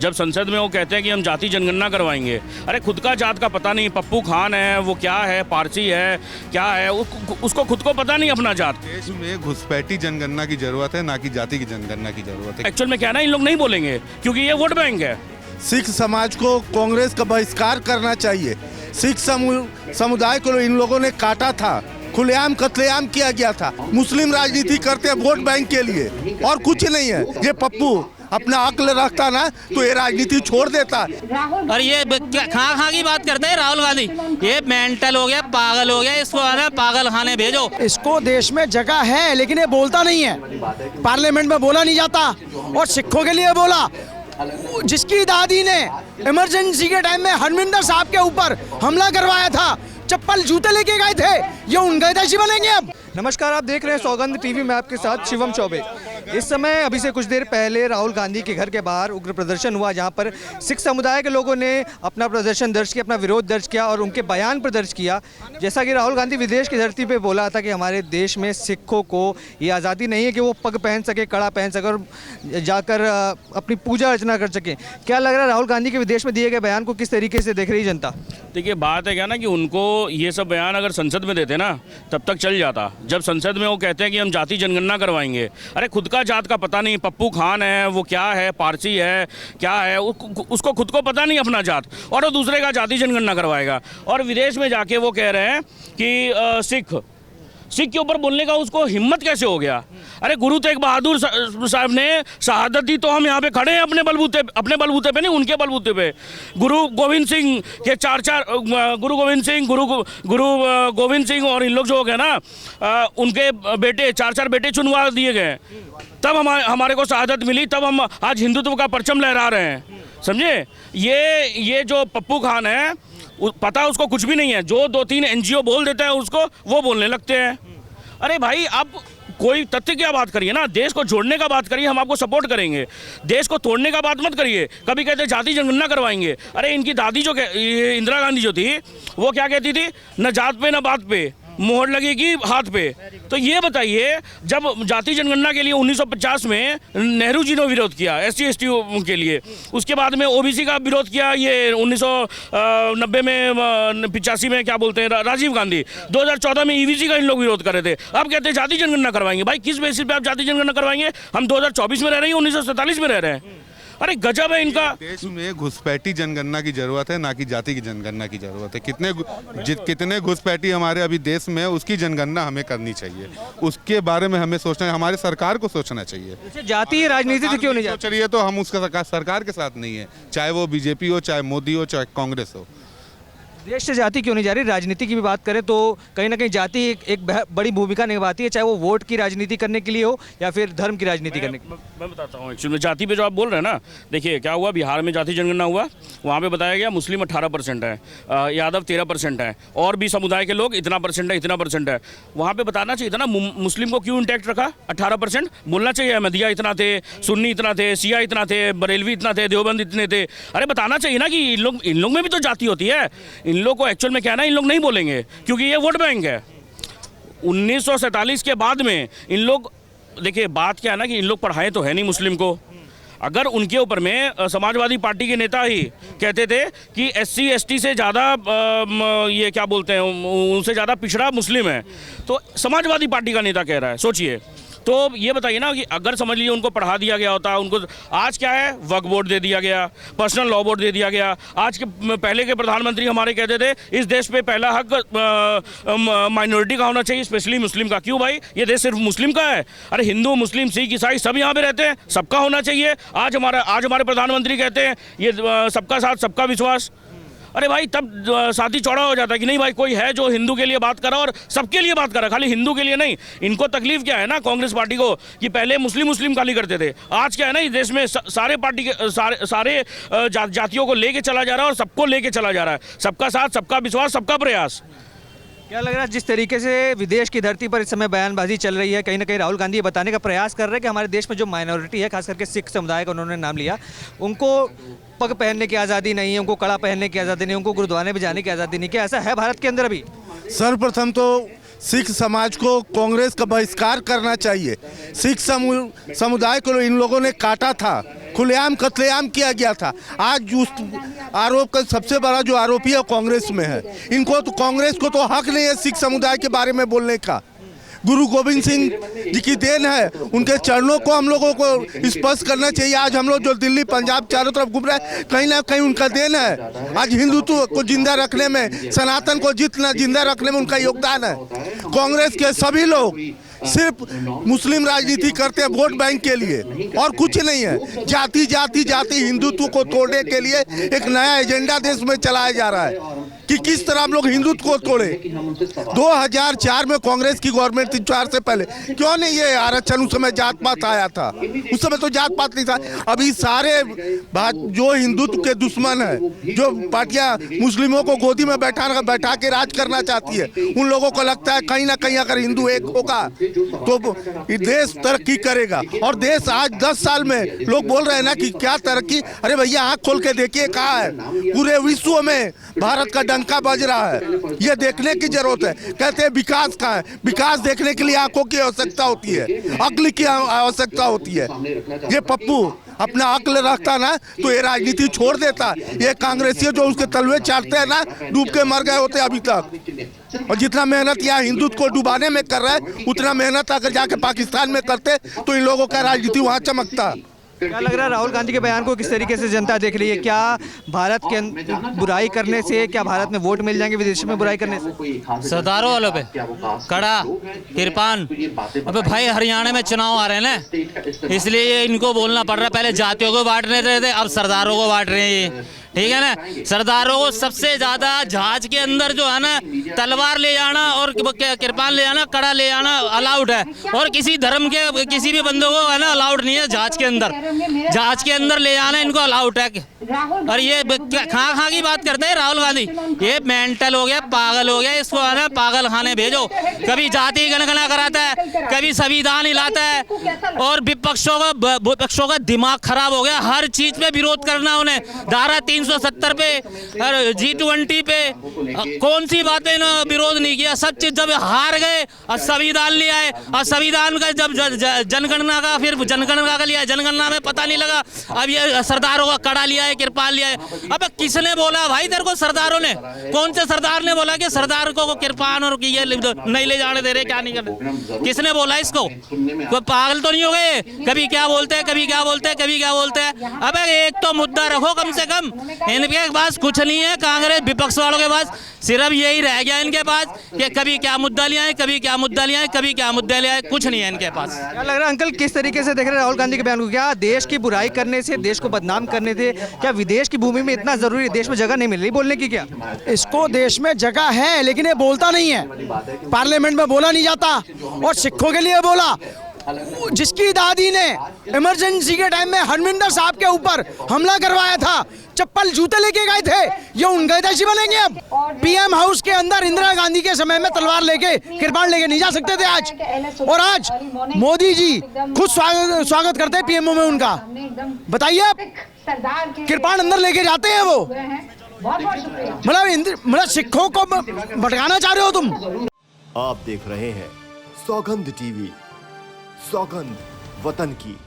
जब संसद में वो कहते हैं कि हम जाति जनगणना करवाएंगे। अरे खुद का जात का पता नहीं, पप्पू खान है, वो क्या है, पारसी है, क्या है, उसको खुद को पता नहीं अपना जात। देश में घुसपैठी जनगणना की जरूरत है, ना कि जाति की जनगणना की जरूरत है। एक्चुअल में क्या है ना, इन लोग नहीं बोलेंगे क्योंकि ये वोट बैंक है। सिख समाज को कांग्रेस का बहिष्कार करना चाहिए। सिख समुदाय को इन लोगों ने काटा था, खुलेआम कत्लेआम किया गया था। मुस्लिम राजनीति करते हैं वोट बैंक के लिए और कुछ नहीं है। ये पप्पू अपना अक्ल रखता ना तो ये राजनीति छोड़ देता। और ये खा की बात करते हैं राहुल गांधी, ये मेंटल हो गया, पागल हो गया, इसको पागल खाने भेजो। इसको देश में जगह है लेकिन ये बोलता नहीं है, पार्लियामेंट में बोला नहीं जाता। और सिखों के लिए बोला, जिसकी दादी ने इमरजेंसी के टाइम में हरमिंदर साहब के ऊपर हमला करवाया था, चप्पल जूते लेके गए थे, ये उनके हितैषी बनेंगे अब। नमस्कार, आप देख रहे हैं सौगंध टीवी में आपके साथ शिवम चौबे। इस समय अभी से कुछ देर पहले राहुल गांधी के घर के बाहर उग्र प्रदर्शन हुआ, जहां पर सिख समुदाय के लोगों ने अपना प्रदर्शन दर्ज किया, अपना विरोध दर्ज किया और उनके बयान पर दर्ज किया। जैसा कि राहुल गांधी विदेश की धरती पे बोला था कि हमारे देश में सिखों को ये आज़ादी नहीं है कि वो पग पहन सके, कड़ा पहन सके और जाकर अपनी पूजा अर्चना कर सकें। क्या लग रहा है राहुल गांधी के विदेश में दिए गए बयान को किस तरीके से देख रही जनता? देखिए, बात है क्या ना कि उनको ये सब बयान अगर संसद में देते ना तब तक चल जाता। जब संसद में वो कहते हैं कि हम जाति जनगणना करवाएंगे, अरे खुद का जात का पता नहीं, पप्पू खान है, वो क्या है, पारसी है, क्या है, उसको खुद को पता नहीं अपना जात, और वो दूसरे का जाति जनगणना करवाएगा। और विदेश में जाके वो कह रहे हैं कि सिख के ऊपर बोलने का उसको हिम्मत कैसे हो गया? अरे गुरु तेग बहादुर साहब ने शहादत दी तो हम यहाँ पे खड़े हैं अपने बलबूते पे नहीं, उनके बलबूते पे। गुरु गोविंद सिंह के गुरु गोविंद सिंह और इन लोग जो हो गए ना, उनके बेटे चार बेटे चुनवा दिए गए, तब हमारे को शहादत मिली, तब हम आज हिंदुत्व का परचम लहरा रहे हैं। समझे? ये जो पप्पू खान है, पता उसको कुछ भी नहीं है। जो 2-3 NGO बोल देता है उसको, वो बोलने लगते हैं। अरे भाई, आप कोई तथ्य क्या बात करिए ना, देश को जोड़ने का बात करिए, हम आपको सपोर्ट करेंगे। देश को तोड़ने का बात मत करिए। कभी कहते जाति जनगणना करवाएंगे, अरे इनकी दादी जो इंदिरा गांधी जो थी, वो क्या कहती थी? न जात पे न बात पे, मोहर लगेगी हाथ पे। तो ये बताइए, जब जाति जनगणना के लिए 1950 में नेहरू जी ने विरोध किया SC/ST के लिए, उसके बाद में OBC का विरोध किया ये 1990 में 85 में क्या बोलते हैं राजीव गांधी, 2014 में EVC का इन लोग विरोध कर रहे थे। अब कहते हैं जाति जनगणना करवाएंगे। भाई किस बेसिस पे आप जाति जनगणना करवाएंगे? हम 2024 में रह रहे हैं, 1947 में रह रहे हैं। अरे गजब है इनका। देश में घुसपैठी जनगणना की जरूरत है, ना कि जाति की जनगणना की जरूरत है। कितने घुसपैठी हमारे अभी देश में है, उसकी जनगणना हमें करनी चाहिए। उसके बारे में हमें सोचना है, हमारे सरकार को सोचना चाहिए। जातीय राजनीति से क्यों नहीं सोच रही है तो हम उसका सरकार के साथ नहीं है, चाहे वो BJP हो, चाहे मोदी हो, चाहे कांग्रेस हो। देश से जाति क्यों नहीं जा रही? राजनीति की भी बात करें तो कहीं ना कहीं जाति एक बड़ी भूमिका निभाती है, चाहे वो वोट की राजनीति करने के लिए हो या फिर धर्म की राजनीति करने के लिए। मैं बताता हूँ एक्चुअली जाति पे जो आप बोल रहे हैं ना, देखिए क्या हुआ, बिहार में जाति जनगणना हुआ, वहाँ पे बताया गया मुस्लिम 18% है, यादव 13% है, और भी समुदाय के लोग इतना परसेंट है। वहाँ पे बताना चाहिए था ना, मुस्लिम को क्यों इंटैक्ट रखा 18%? बोलना चाहिए अहमदिया इतना थे, सुन्नी इतना थे, शिया इतना थे, बरेलवी इतना थे, देवबंद इतने थे। अरे बताना चाहिए ना कि इन लोग में भी तो जाति होती है। इन लोग को एक्चुअल में क्या है ना, इन लोग नहीं बोलेंगे क्योंकि ये वोट बैंक है। 1947 के बाद में इन लोग, देखिए बात क्या है ना कि इन लोग पढ़ाए तो है नहीं मुस्लिम को। अगर उनके ऊपर में समाजवादी पार्टी के नेता ही कहते थे कि SC/ST से ज़्यादा ये क्या बोलते हैं, उनसे ज़्यादा पिछड़ा मुस्लिम है, तो समाजवादी पार्टी का नेता कह रहा है, सोचिए। तो ये बताइए ना कि अगर समझ लीजिए उनको पढ़ा दिया गया होता, उनको आज क्या है, वक्फ बोर्ड दे दिया गया, पर्सनल लॉ बोर्ड दे दिया गया। आज के पहले के प्रधानमंत्री हमारे कहते थे इस देश पे पहला हक माइनॉरिटी का होना चाहिए, स्पेशली मुस्लिम का। क्यों भाई, ये देश सिर्फ मुस्लिम का है? अरे हिंदू, मुस्लिम, सिख, ईसाई सब यहाँ पे रहते हैं, सबका होना चाहिए। आज हमारे प्रधानमंत्री कहते हैं ये सबका साथ सबका विश्वास। अरे भाई, तब साथी चौड़ा हो जाता है कि नहीं भाई, कोई है जो हिंदू के लिए बात कर रहा है और सबके लिए बात कर रहा है, खाली हिंदू के लिए नहीं। इनको तकलीफ क्या है ना कांग्रेस पार्टी को कि पहले मुस्लिम गाली करते थे, आज क्या है ना, इस देश में सारे पार्टी के सारे जातियों को लेके चला जा रहा है और सबको लेके चला जा रहा है। सबका साथ सबका विश्वास, सबका प्रयास। क्या लग रहा है जिस तरीके से विदेश की धरती पर इस समय बयानबाजी चल रही है, कहीं ना कहीं राहुल गांधी ये बताने का प्रयास कर रहे हैं कि हमारे देश में जो माइनॉरिटी है, खास करके सिख समुदाय का उन्होंने नाम लिया, उनको पग पहनने की आज़ादी नहीं है, उनको कड़ा पहनने की आज़ादी नहीं, उनको गुरुद्वारे में जाने की आज़ादी नहीं। क्या ऐसा है भारत के अंदर अभी? सर्वप्रथम तो सिख समाज को कांग्रेस का बहिष्कार करना चाहिए। सिख समुदाय को इन लोगों ने काटा था, खुलेआम कत्लेआम किया गया था। आज उस आरोप का सबसे बड़ा जो आरोपी है कांग्रेस में है। इनको तो कांग्रेस को तो हक नहीं है सिख समुदाय के बारे में बोलने का। गुरु गोविंद सिंह जी की देन है, उनके चरणों को हम लोगों को स्पर्श करना चाहिए। आज हम लोग जो दिल्ली पंजाब चारों तरफ घूम रहे हैं, कहीं ना कहीं उनका देन है। आज हिंदुत्व को जिंदा रखने में, सनातन को जिंदा रखने में उनका योगदान है। कांग्रेस के सभी लोग सिर्फ मुस्लिम राजनीति करते हैं वोट बैंक के लिए और कुछ नहीं है। जाति जाति जाति हिंदुत्व को तोड़ने के लिए एक नया एजेंडा देश में चलाया जा रहा है कि किस तरह हम लोग हिंदुत्व को तोड़े। 2004 में कांग्रेस की गवर्नमेंट थी, 4 से पहले क्यों नहीं ये आरक्षण, उस समय जात पात आया था, उस समय तो जात पात नहीं था। अभी सारे जो हिंदुत्व के दुश्मन है, जो पार्टियां मुस्लिमों को गोदी में बैठा के राज करना चाहती है, उन लोगों को लगता है कहीं ना कहीं अगर हिंदू एक होगा तो देश तरक्की करेगा। और देश आज 10 साल में लोग बोल रहे हैं ना कि क्या तरक्की, अरे भैया आंख खोल के देखिए कहाँ है। पूरे विश्व में भारत का डंका बज रहा है, ये देखने की जरूरत है। कहते हैं विकास कहाँ है, विकास देखने के लिए आंखों की आवश्यकता होती है, अक्ल की आवश्यकता होती है। ये पप्पू अपना अक्ल रखता ना तो ये राजनीति छोड़ देता। ये कांग्रेसी जो उसके तलवे चाटते हैं ना, डूब के मर गए होते अभी तक। और जितना मेहनत यहाँ हिंदुत्व को डुबाने में कर रहा है, उतना मेहनत अगर जाके पाकिस्तान में करते तो इन लोगों का राजनीति वहाँ चमकता। क्या लग रहा है राहुल गांधी के बयान को किस तरीके से जनता देख रही है? क्या भारत के बुराई करने से, क्या भारत में वोट मिल जाएंगे विदेश में बुराई करने से? सरदारों वालों पे कड़ा किरपान। अबे भाई हरियाणा में चुनाव आ रहे हैं ना, इसलिए इनको बोलना पड़ रहा है। पहले जातियों को बांट रहे थे, अब सरदारों को बांट रहे हैं ये, ठीक है ना। सरदारों को सबसे ज्यादा जहाज के अंदर जो है ना तलवार ले जाना और किरपान ले जाना, कड़ा ले जाना अलाउड है, और किसी धर्म के किसी भी बंदे को है ना अलाउड नहीं है जहाज के अंदर। जहाज के अंदर ले जाना इनको अलाउड है। और ये खा की बात करते हैं राहुल गांधी, ये मेंटल हो गया, पागल हो गया। इसको है ना पागल खाने भेजो। कभी जाति गणगणना कराता है, कभी संविधान हिलाता है, और विपक्षों का दिमाग खराब हो गया। हर चीज पे विरोध करना उन्हें। धारा 370 पे और G20 पे कौन सी बातें विरोध नहीं किया। सब चीज जब हार गए और संविधान लिया है, और संविधान का जब जनगणना का फिर जनगणना का लिया है, जनगणना में पता नहीं लगा। अब ये सरदारों का कड़ा लिया है, किरपान लिया है। अब किसने बोला भाई तेरे को? सरदारों ने, कौन से सरदार ने बोला कि सरदार को किरपान और ये नहीं ले जाने दे रहे, क्या नहीं कर रहे? किसने बोला इसको? कोई पागल तो नहीं हो गए? कभी क्या बोलते हैं, कभी क्या बोलते हैं, कभी क्या बोलते हैं। अब एक तो मुद्दा रखो कम से कम। इनके पास कुछ नहीं है, कांग्रेस विपक्ष वालों के पास सिर्फ यही रह गया इनके पास कि कभी क्या मुद्दा लिया है, कभी क्या मुद्दा लिया है, कभी क्या मुद्दा लिया है, कुछ नहीं है इनके पास। क्या लग रहा है अंकल, किस तरीके से देख रहे हैं राहुल गांधी के बयान को? क्या देश की बुराई करने से, देश को बदनाम करने से, क्या विदेश की भूमि में इतना जरूरी, देश में जगह नहीं मिल रही बोलने की? क्या इसको देश में जगह है लेकिन ये बोलता नहीं है, पार्लियामेंट में बोला नहीं जाता। और सिखों के लिए बोला, जिसकी दादी ने इमरजेंसी के टाइम में हरमिंदर साहब के ऊपर हमला करवाया था, चप्पल जूते लेके गए थे, ये उनके हितैषी बनेंगे। अब पीएम हाउस के अंदर इंदिरा गांधी के समय में तलवार लेके, किरपान लेके नहीं जा सकते थे आज। और आज मोदी जी खुद स्वागत करते हैं पीएमओ में उनका। बताइए आप, किरपान अंदर लेके जाते हैं वो। मतलब सिखों को भटकाना चाह रहे हो तुम। आप देख रहे हैं सौगंध टीवी, सौगंध वतन की।